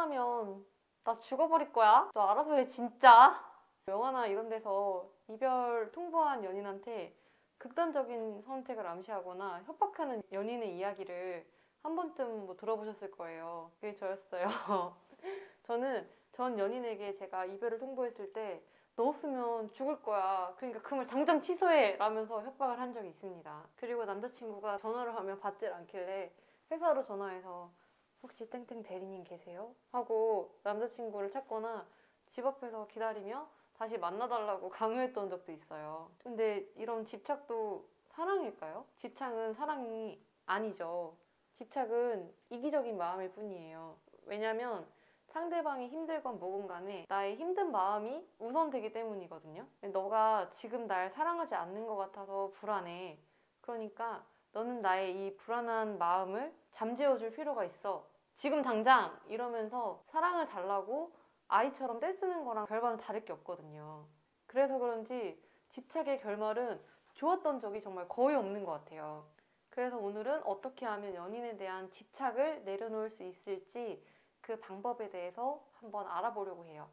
하면 나 죽어버릴 거야. 너 알아서 해 진짜. 영화나 이런 데서 이별 통보한 연인한테 극단적인 선택을 암시하거나 협박하는 연인의 이야기를 한 번쯤 뭐 들어보셨을 거예요. 그게 저였어요. 저는 전 연인에게 제가 이별을 통보했을 때 너 없으면 죽을 거야. 그러니까 그 말 당장 취소해! 라면서 협박을 한 적이 있습니다. 그리고 남자친구가 전화를 하면 받질 않길래 회사로 전화해서 혹시 땡땡 대리님 계세요? 하고 남자친구를 찾거나 집 앞에서 기다리며 다시 만나달라고 강요했던 적도 있어요. 근데 이런 집착도 사랑일까요? 집착은 사랑이 아니죠. 집착은 이기적인 마음일 뿐이에요. 왜냐면 상대방이 힘들건 뭐건 간에 나의 힘든 마음이 우선되기 때문이거든요. 너가 지금 날 사랑하지 않는 것 같아서 불안해. 그러니까 너는 나의 이 불안한 마음을 잠재워줄 필요가 있어. 지금 당장! 이러면서 사랑을 달라고 아이처럼 떼쓰는 거랑 별반은 다를 게 없거든요. 그래서 그런지 집착의 결말은 좋았던 적이 정말 거의 없는 것 같아요. 그래서 오늘은 어떻게 하면 연인에 대한 집착을 내려놓을 수 있을지 그 방법에 대해서 한번 알아보려고 해요.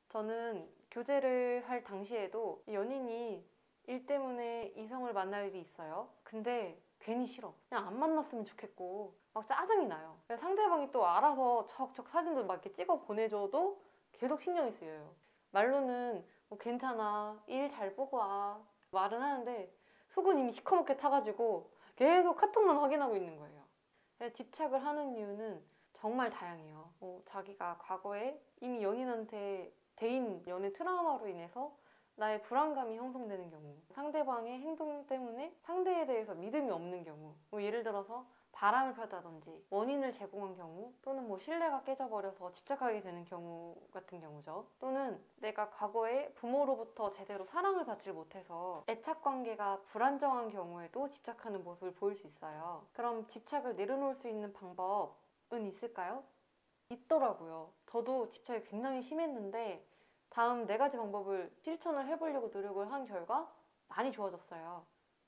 저는 교제를 할 당시에도 연인이 일 때문에 이성을 만날 일이 있어요. 근데 괜히 싫어. 그냥 안 만났으면 좋겠고 막 짜증이 나요. 상대방이 또 알아서 척척 사진도 막 이렇게 찍어 보내줘도 계속 신경이 쓰여요. 말로는 뭐 괜찮아, 일 잘 보고 와 말은 하는데 속은 이미 시커멓게 타가지고 계속 카톡만 확인하고 있는 거예요. 집착을 하는 이유는 정말 다양해요. 자기가 과거에 이미 연인한테 대인 연애 트라우마로 인해서 나의 불안감이 형성되는 경우, 상대방의 행동 때문에 상대에 대해서 믿음이 없는 경우, 예를 들어서 바람을 폈다든지 원인을 제공한 경우, 또는 뭐 신뢰가 깨져버려서 집착하게 되는 경우 같은 경우죠. 또는 내가 과거에 부모로부터 제대로 사랑을 받지 못해서 애착 관계가 불안정한 경우에도 집착하는 모습을 보일 수 있어요. 그럼 집착을 내려놓을 수 있는 방법은 있을까요? 있더라고요. 저도 집착이 굉장히 심했는데 다음 4가지 방법을 실천을 해보려고 노력을 한 결과 많이 좋아졌어요.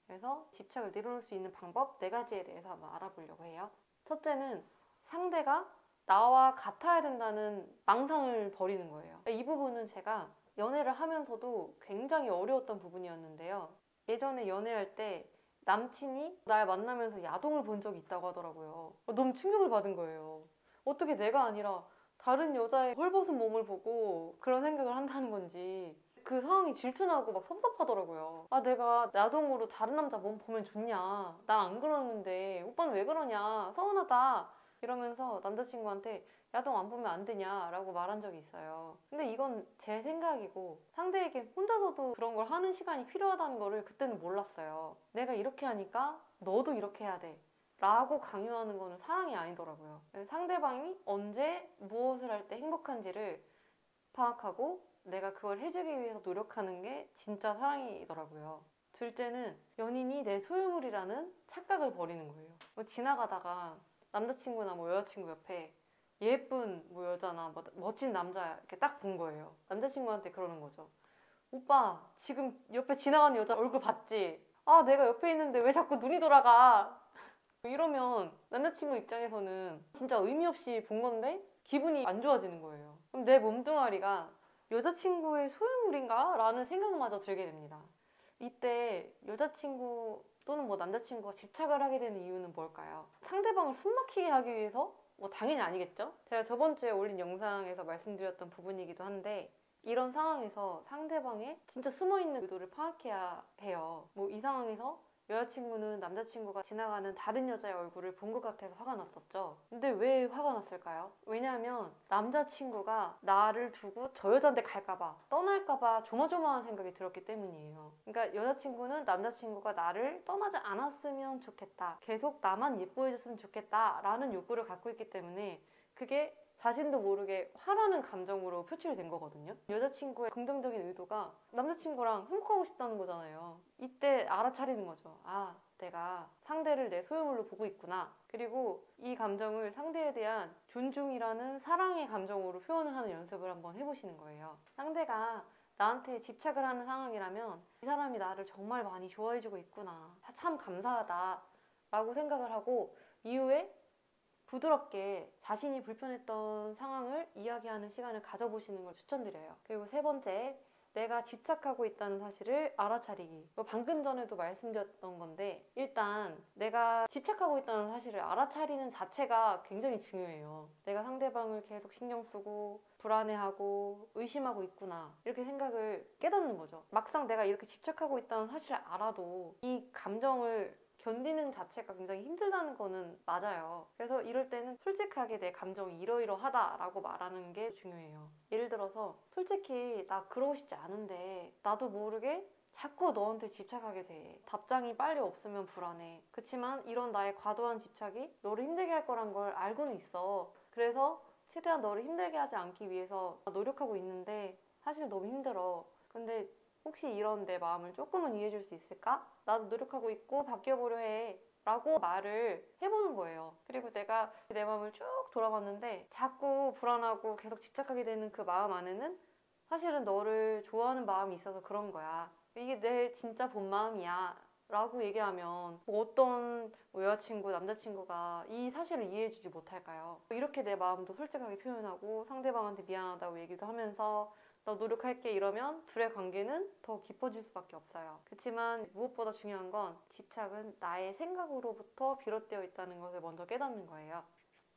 그래서 집착을 내려놓을 수 있는 방법 4가지에 대해서 한번 알아보려고 해요. 첫째는 상대가 나와 같아야 된다는 망상을 버리는 거예요. 이 부분은 제가 연애를 하면서도 굉장히 어려웠던 부분이었는데요. 예전에 연애할 때 남친이 날 만나면서 야동을 본 적이 있다고 하더라고요. 너무 충격을 받은 거예요. 어떻게 내가 아니라 다른 여자의 헐벗은 몸을 보고 그런 생각을 한다는 건지 그 상황이 질투나고 막 섭섭하더라고요. 아, 내가 야동으로 다른 남자 몸 보면 좋냐? 난 안 그러는데 오빠는 왜 그러냐? 서운하다. 이러면서 남자친구한테 야동 안 보면 안 되냐? 라고 말한 적이 있어요. 근데 이건 제 생각이고 상대에게 혼자서도 그런 걸 하는 시간이 필요하다는 거를 그때는 몰랐어요. 내가 이렇게 하니까 너도 이렇게 해야 돼. 라고 강요하는 거는 사랑이 아니더라고요. 상대방이 언제 무엇을 할 때 행복한지를 파악하고 내가 그걸 해주기 위해서 노력하는 게 진짜 사랑이더라고요. 둘째는 연인이 내 소유물이라는 착각을 버리는 거예요. 지나가다가 남자친구나 뭐 여자친구 옆에 예쁜 뭐 여자나 뭐 멋진 남자 이렇게 딱 본 거예요. 남자친구한테 그러는 거죠. 오빠 지금 옆에 지나가는 여자 얼굴 봤지? 아, 내가 옆에 있는데 왜 자꾸 눈이 돌아가? 이러면 남자친구 입장에서는 진짜 의미 없이 본 건데 기분이 안 좋아지는 거예요. 그럼 내 몸뚱아리가 여자친구의 소유물인가? 라는 생각마저 들게 됩니다. 이때 여자친구 또는 뭐 남자친구가 집착을 하게 되는 이유는 뭘까요? 상대방을 숨막히게 하기 위해서? 뭐 당연히 아니겠죠? 제가 저번 주에 올린 영상에서 말씀드렸던 부분이기도 한데 이런 상황에서 상대방의 진짜 숨어있는 의도를 파악해야 해요. 뭐 이 상황에서 여자친구는 남자친구가 지나가는 다른 여자의 얼굴을 본 것 같아서 화가 났었죠. 근데 왜 화가 났을까요? 왜냐하면 남자친구가 나를 두고 저 여자한테 갈까봐, 떠날까봐 조마조마한 생각이 들었기 때문이에요. 그러니까 여자친구는 남자친구가 나를 떠나지 않았으면 좋겠다, 계속 나만 예뻐해줬으면 좋겠다 라는 욕구를 갖고 있기 때문에 그게 자신도 모르게 화라는 감정으로 표출이 된 거거든요. 여자친구의 긍정적인 의도가 남자친구랑 행복하고 싶다는 거잖아요. 이때 알아차리는 거죠. 아, 내가 상대를 내 소유물로 보고 있구나. 그리고 이 감정을 상대에 대한 존중이라는 사랑의 감정으로 표현을 하는 연습을 한번 해보시는 거예요. 상대가 나한테 집착을 하는 상황이라면 이 사람이 나를 정말 많이 좋아해주고 있구나. 참 감사하다. 라고 생각을 하고 이후에 부드럽게 자신이 불편했던 상황을 이야기하는 시간을 가져보시는 걸 추천드려요. 그리고 세 번째, 내가 집착하고 있다는 사실을 알아차리기. 방금 전에도 말씀드렸던 건데 일단 내가 집착하고 있다는 사실을 알아차리는 자체가 굉장히 중요해요. 내가 상대방을 계속 신경 쓰고 불안해하고 의심하고 있구나 이렇게 생각을 깨닫는 거죠. 막상 내가 이렇게 집착하고 있다는 사실을 알아도 이 감정을 견디는 자체가 굉장히 힘들다는 거는 맞아요. 그래서 이럴 때는 솔직하게 내 감정이 이러이러하다라고 말하는 게 중요해요. 예를 들어서 솔직히 나 그러고 싶지 않은데 나도 모르게 자꾸 너한테 집착하게 돼. 답장이 빨리 없으면 불안해. 그치만 이런 나의 과도한 집착이 너를 힘들게 할 거란 걸 알고는 있어. 그래서 최대한 너를 힘들게 하지 않기 위해서 노력하고 있는데 사실 너무 힘들어. 근데 혹시 이런 내 마음을 조금은 이해해줄 수 있을까? 나도 노력하고 있고 바뀌어보려 해 라고 말을 해보는 거예요. 그리고 내가 내 마음을 쭉 돌아봤는데 자꾸 불안하고 계속 집착하게 되는 그 마음 안에는 사실은 너를 좋아하는 마음이 있어서 그런 거야. 이게 내 진짜 본 마음이야 라고 얘기하면 어떤 여자친구, 남자친구가 이 사실을 이해해주지 못할까요? 이렇게 내 마음도 솔직하게 표현하고 상대방한테 미안하다고 얘기도 하면서 나 노력할게 이러면 둘의 관계는 더 깊어질 수밖에 없어요. 그렇지만 무엇보다 중요한 건 집착은 나의 생각으로부터 비롯되어 있다는 것을 먼저 깨닫는 거예요.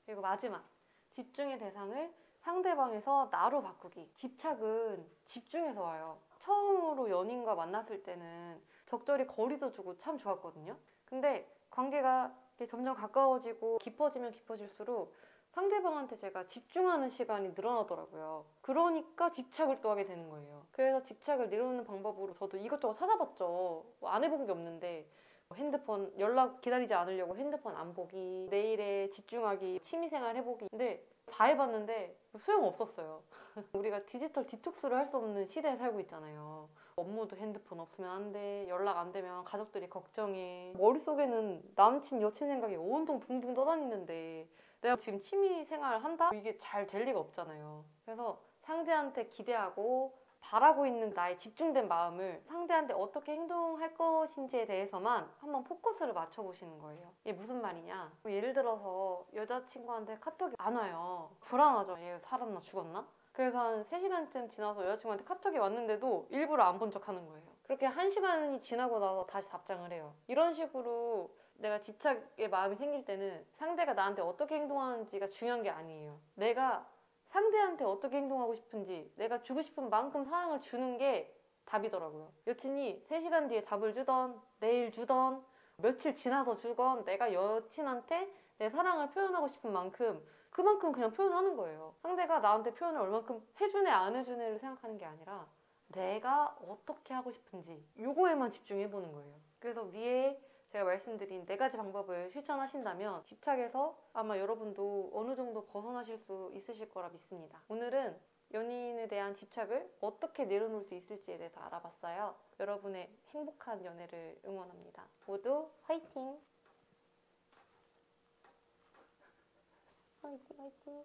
그리고 마지막, 집중의 대상을 상대방에서 나로 바꾸기. 집착은 집중해서 와요. 처음으로 연인과 만났을 때는 적절히 거리도 두고 참 좋았거든요. 근데 관계가 점점 가까워지고 깊어지면 깊어질수록 상대방한테 제가 집중하는 시간이 늘어나더라고요. 그러니까 집착을 또 하게 되는 거예요. 그래서 집착을 내려놓는 방법으로 저도 이것저것 찾아봤죠. 안 해본 게 없는데 핸드폰 연락 기다리지 않으려고 핸드폰 안 보기, 내일에 집중하기, 취미생활 해보기. 근데 다 해봤는데 소용없었어요. 우리가 디지털 디톡스를 할 수 없는 시대에 살고 있잖아요. 업무도 핸드폰 없으면 안 돼. 연락 안 되면 가족들이 걱정해. 머릿속에는 남친, 여친 생각이 온통 둥둥 떠다니는데 내가 지금 취미 생활을 한다? 이게 잘 될 리가 없잖아요. 그래서 상대한테 기대하고 바라고 있는 나의 집중된 마음을 상대한테 어떻게 행동할 것인지에 대해서만 한번 포커스를 맞춰보시는 거예요. 이게 무슨 말이냐? 예를 들어서 여자친구한테 카톡이 안 와요. 불안하죠. 얘 살았나 죽었나? 그래서 한 3시간쯤 지나서 여자친구한테 카톡이 왔는데도 일부러 안 본 척 하는 거예요. 그렇게 1시간이 지나고 나서 다시 답장을 해요. 이런 식으로 내가 집착의 마음이 생길 때는 상대가 나한테 어떻게 행동하는지가 중요한 게 아니에요. 내가 상대한테 어떻게 행동하고 싶은지, 내가 주고 싶은 만큼 사랑을 주는 게 답이더라고요. 여친이 3시간 뒤에 답을 주던, 내일 주던, 며칠 지나서 주건 내가 여친한테 내 사랑을 표현하고 싶은 만큼 그만큼 그냥 표현하는 거예요. 상대가 나한테 표현을 얼만큼 해주네 안 해주네를 생각하는 게 아니라 내가 어떻게 하고 싶은지 요거에만 집중해보는 거예요. 그래서 위에 제가 말씀드린 4가지 방법을 실천하신다면 집착에서 아마 여러분도 어느 정도 벗어나실 수 있으실 거라 믿습니다. 오늘은 연인에 대한 집착을 어떻게 내려놓을 수 있을지에 대해서 알아봤어요. 여러분의 행복한 연애를 응원합니다. 모두 화이팅! 화이팅 화이팅!